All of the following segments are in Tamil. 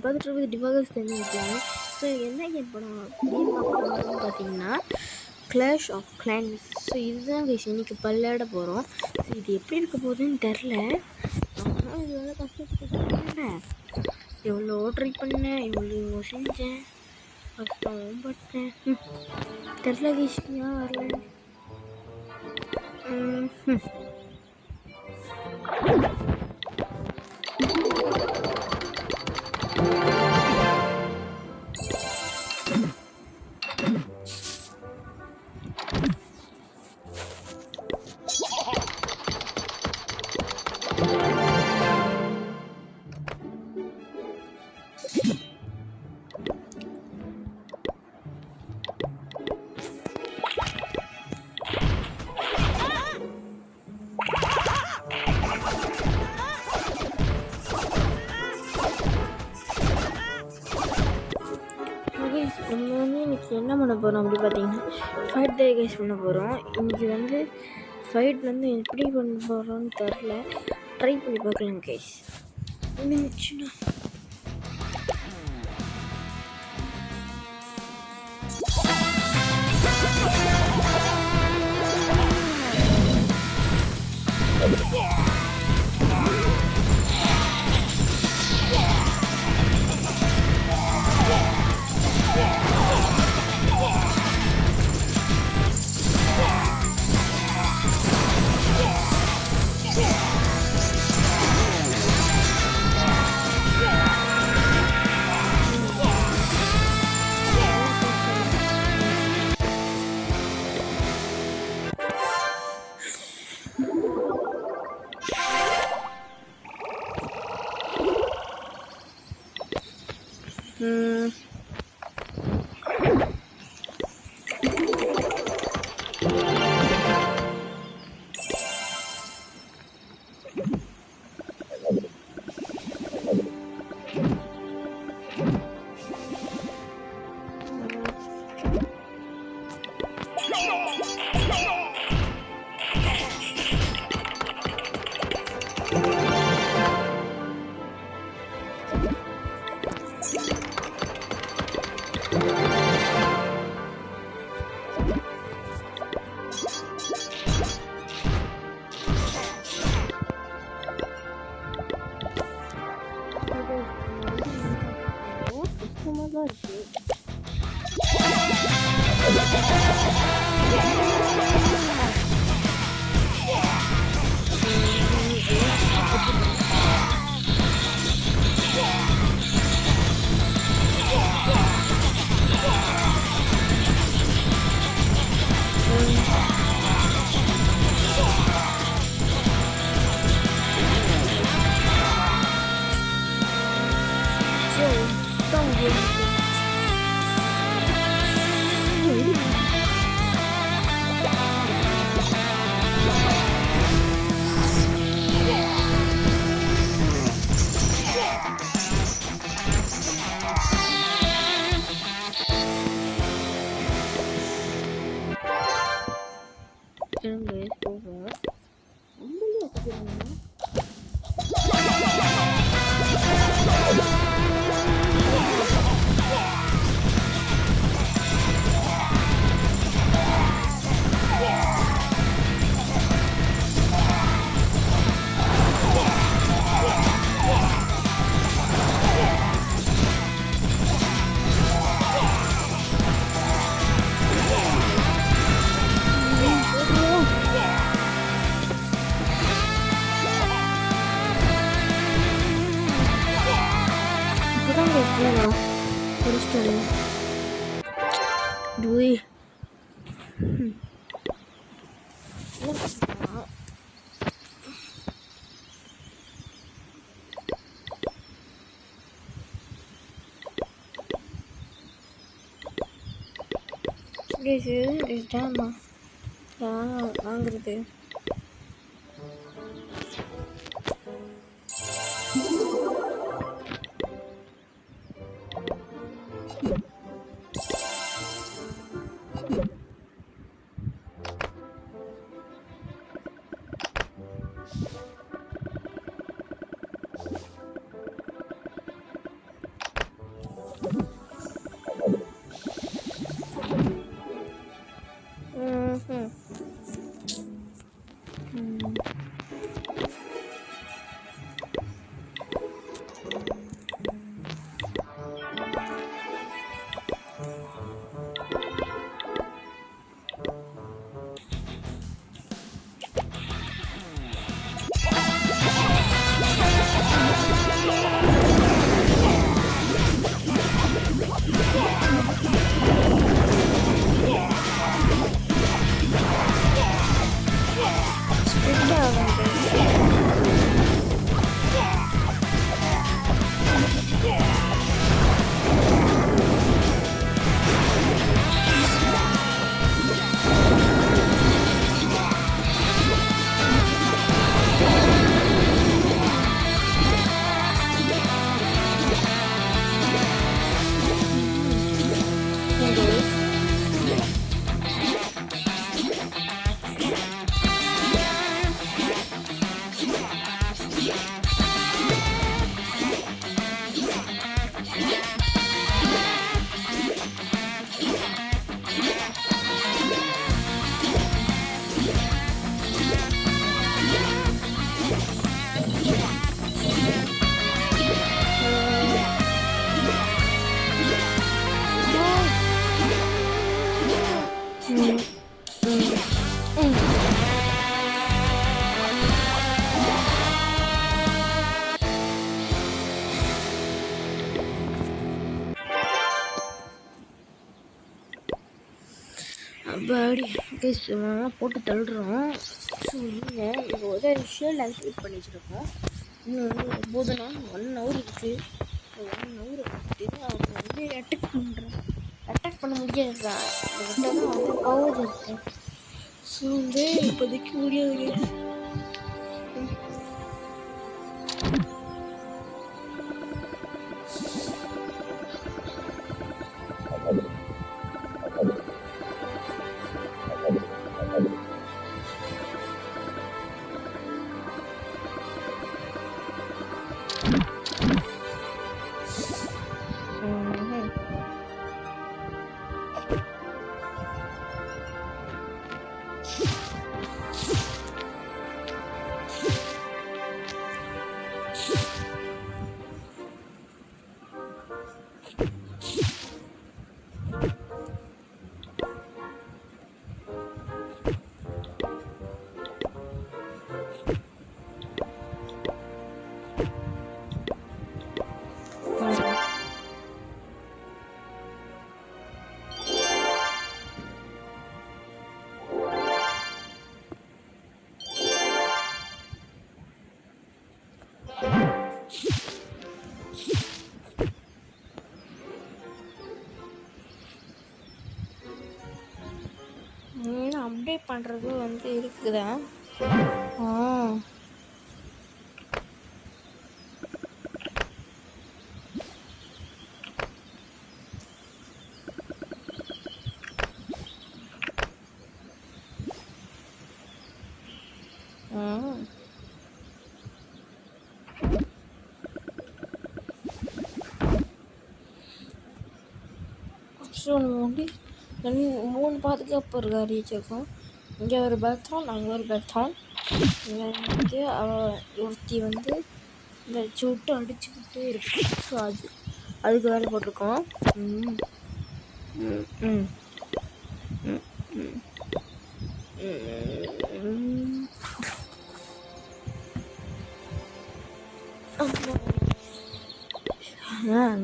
பார்த்துட்டு இருக்குது டிவாகர்ஸ் தெரிஞ்சுக்கலாம். ஸோ என்ன கேம் படம் கேம் பார்க்க போகிறோம்னு பார்த்தீங்கன்னா கிளாஷ் ஆஃப் கிளான்ஸ். ஸோ இதுதான் கைஸ் இன்றைக்கி பல்லாட போகிறோம். ஸோ இது எப்படி இருக்க போகுதுன்னு தெரில. ஆனால் இது வந்து கஷ்டப்பட்டு எவ்வளோ ட்ரை பண்ணேன், எவ்வளோ செஞ்சேன், கஷ்டம் பட்டேன். தெரில கைஸ் ஏன் வரல. நம்ம வந்து இன்றைக்கி என்ன பண்ண போகிறோம் அப்படி பார்த்தீங்கன்னா ஃபைட் டே கைஸ் பண்ண போகிறோம். இன்றைக்கி வந்து ஃபைட் வந்து எப்படி பண்ண போகிறோன்னு தெரில, ட்ரை பண்ணி பார்க்கலாம் கைஸ். முடிஞ்சுன்னா கஷ்டமாக தான் இருக்குது. இதுதாம்மா வாங்குறது. பாடி போட்டு தள்ளுறோம். ஸோ நீங்கள் இப்போ ஒரு ஷேல் ஆக்டிவேட் பண்ணி வச்சுருக்கோம். இன்னும் வந்து 9 நாள் 1 ஹவர் இருக்குது. 1 ஹவர் வந்துட்டு அவங்க வந்து அட்டாக் பண்ண முடியாது தான். என்கிட்ட தான் வந்து பவர் இருக்கு. ஸோ வந்து இப்போதைக்கு முடியாது. அப்டேட் பண்ணுறது வந்து இருக்குதா? ஸோ நம்ம வந்து 3 பாதுகாப்பு இருக்கா ரீச்சிருக்கோம். இங்கே ஒரு பேத்தான், அங்கே ஒரு பேத்தான். இங்கே வந்து ஒருத்தி வந்து இந்த சுட்டு அடிச்சுக்கிட்டே இருக்கு. ஸோ அதுக்கு வேலை போட்டிருக்கோம்.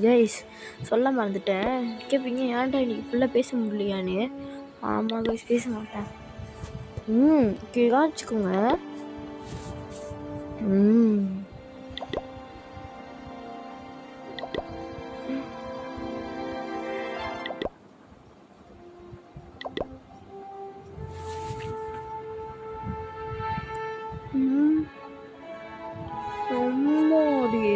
கைஸ் சொல்ல மறந்துட்டேன். கேட்பீங்க ஏன்டா இன்னைக்கு ஃபுல்லாக பேச முடியலையான்னு. ஆமாம் கைஸ் பேச மாட்டேன். காமிச்சுக்கோங்க. அம்மாடி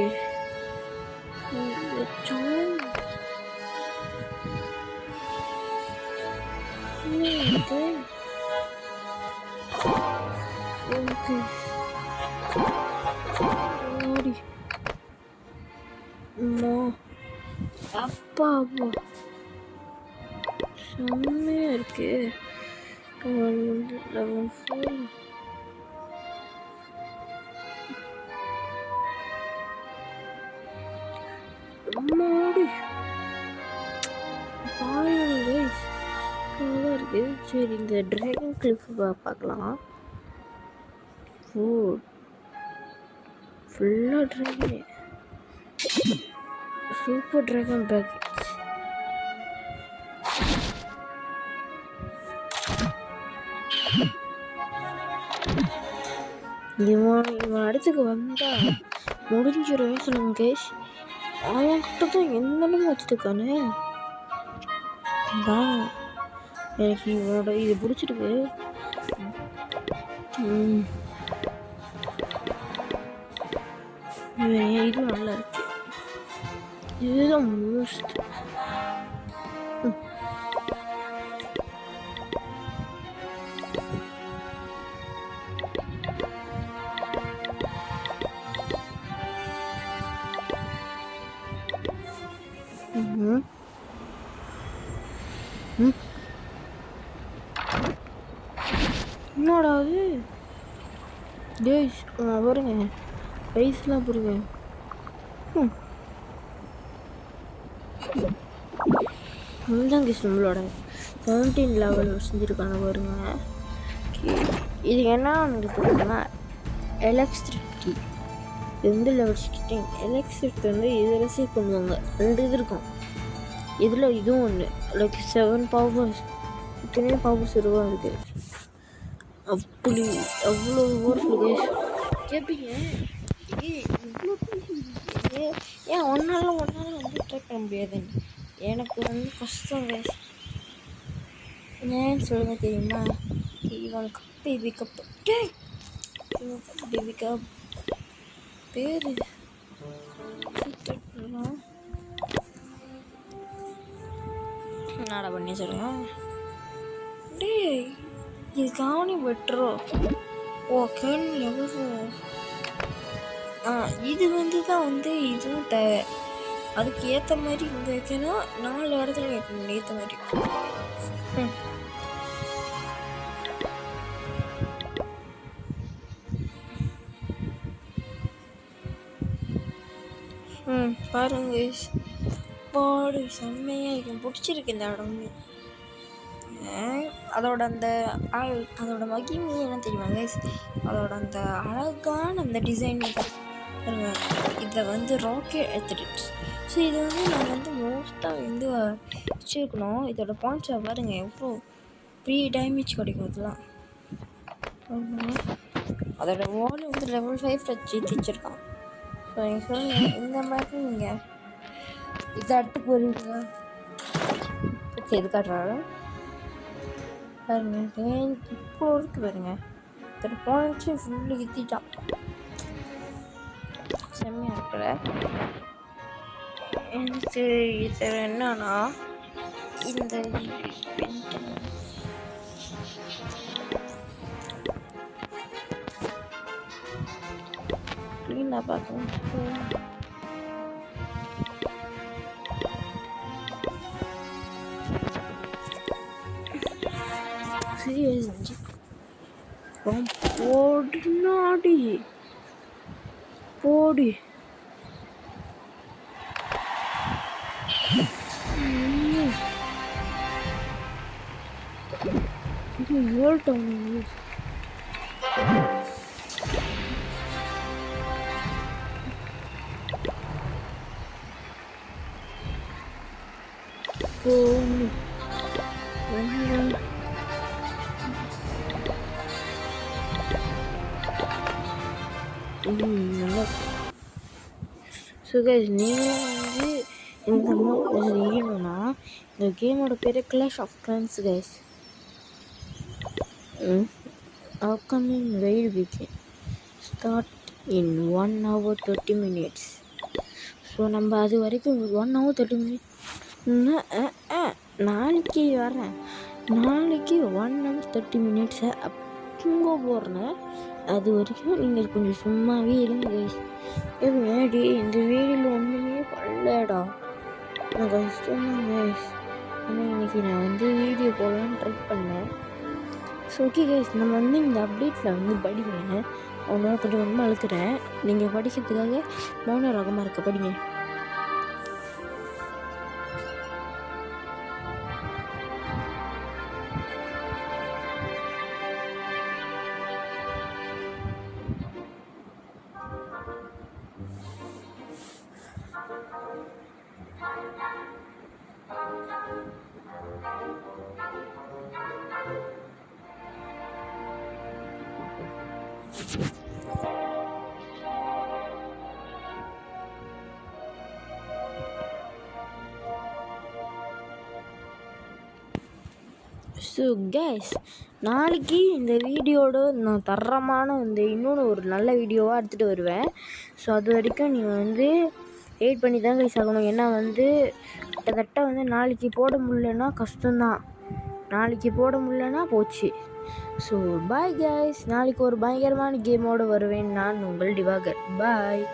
அப்பா செம்மையா இருக்கு. level 4. அம்மாடி பாருங்க கைஸ், நல்லா இருக்கு. சரி, இந்த டிராகன் கிளிஃப் பார்க்கலாம். ஃபுல்லாக டிராகன், சூப்பர் டிராகன் பேக்கேஜ். இவன் அடுத்துக்கு வந்தா முடிஞ்சிடும் சொல்லுங்க கேஷ். அவன்கிட்ட தான் என்னென்னமோ வச்சுருக்கானே. எனக்கு இவனோட இது பிடிச்சிருக்கு. இதுவும் நல்லா இருக்கு. இதுதான் மோஸ்ட் என்னடா அது டேஷ் பாருங்க, ரைஸ்லாம் பாருங்க. அதுதான் கேஸ் நம்மளோட 17 லெவல் செஞ்சுருக்காங்க பாருங்க. இது என்ன இருக்குதுன்னா எலக்ட்ரிசிட்டி, இது வந்து லெவல் 16. எலக்ட்ரிசிட்டி வந்து இதில் சேவ் பண்ணுவாங்க. 2 இது இருக்கும். இதில் இதுவும் ஒன்று, லைக் 7 பவர்ஸ், இத்தனையோ பவர்ஸ் இதுவாக இருக்குது. அப்படி அவ்வளோ ஓர்ஃபுல் கேட்பீங்க, இவ்வளோ ஏன் ஒன்றால் வந்து ட்ரை பண்ண முடியாதுன்னு. எனக்கு வந்து கஷ்டம் கேஸ். ஏன்னு சொல்லுங்க தெரியுமா? இவன் cup baby cup, baby cup பேர் என்னடா பண்ணி சொல்லுங்க. டே இது காணி பெட்ரோ. Okay level 4. இது வந்து தான் வந்து இதுவும் தேவை. அதுக்கு ஏற்ற மாதிரி இந்த வைக்கனா 4 இடத்துல வைக்கணும் ஏற்ற மாதிரி. பாருங்க பாடு செம்மையாக இருக்கும். பிடிச்சிருக்கு இந்த இடம். அதோட அந்த அதோட மகிமை என்ன தெரியுமா கைஸ்? அதோட அந்த அழகான அந்த டிசைன் பாருங்க. இதை வந்து ராக்கெட் எடுத்துட்டு, ஸோ இது வந்து நான் வந்து மோஸ்ட்டாக வந்து வச்சுருக்கணும். இதோட பாயிண்ட்ஸை பாருங்க எவ்வளோ பெரிய டேமேஜ் கிடைக்கும் இதெல்லாம். அதோட வால் வந்து லெவல் 5 வச்சு வச்சுருக்கான். ஸோ நீங்கள் சொல்லுங்கள், இந்த மாதிரி நீங்கள் இதை அடுத்து போகிறீங்க. ஓகே, இது காட்டுறாரு பாருங்க. இப்போ இருக்கு பாருங்க. இதோட பாயிண்ட்ஸு ஃபுல்லு கித்திட்டான். செம்மையாக இருக்கல. எனக்கு இதில் என்னன்னா இந்த க்ளீனாக பார்க்கணும். போடி போடி இது ஓல்டம் போடி ஸோ கைஸ், நீங்களும் வந்து இந்த மோட் செய்யணும்னா இந்த கேமோட பேர் clash of clans guys. Upcoming while weekend start in 1 hour 30 minutes. So நம்ம அது வரைக்கும் 1 hour 30 minutes நாளைக்கு வரேன். நாளைக்கு 1 hour 30 minutes அப்போ போடுறேன். அது வரைக்கும் நீங்கள் கொஞ்சம் சும்மாவே இருங்க கைஸ். ஏடி இந்த வீடியோவில் ஒன்றுமே பண்ணலடா, நான் கஷ்டம் தான் கைஸ். ஆனால் இன்றைக்கி நான் வந்து வீடியோ போடலான்னு ட்ரை பண்ணேன். ஸோ ஓகே கைஸ், நம்ம வந்து இந்த அப்டேட்டில் வந்து படிங்க. அவனை கொஞ்சம் கொஞ்சமாக அழுத்துறேன். நீங்கள் படிக்கிறதுக்காக மௌன ரகமாக இருக்க படிங்க. ஸோ கைஸ், நாளைக்கு இந்த வீடியோட நான் தரமான இன்னொன்று ஒரு நல்ல வீடியோவாக எடுத்துகிட்டு வருவேன். ஸோ அது வரைக்கும் நீங்கள் வந்து வெயிட் பண்ணி தான் கைஸ் ஆகணும். ஏன்னா வந்து கிட்டத்தட்ட நாளைக்கு போட முடியலன்னா கஷ்டம்தான். நாளைக்கு போட முடியலன்னா போச்சு. ஸோ பாய் கைஸ், நாளைக்கு ஒரு பயங்கரமான கேமோடு வருவேன். நான் உங்கள் டிவாகர். பாய்.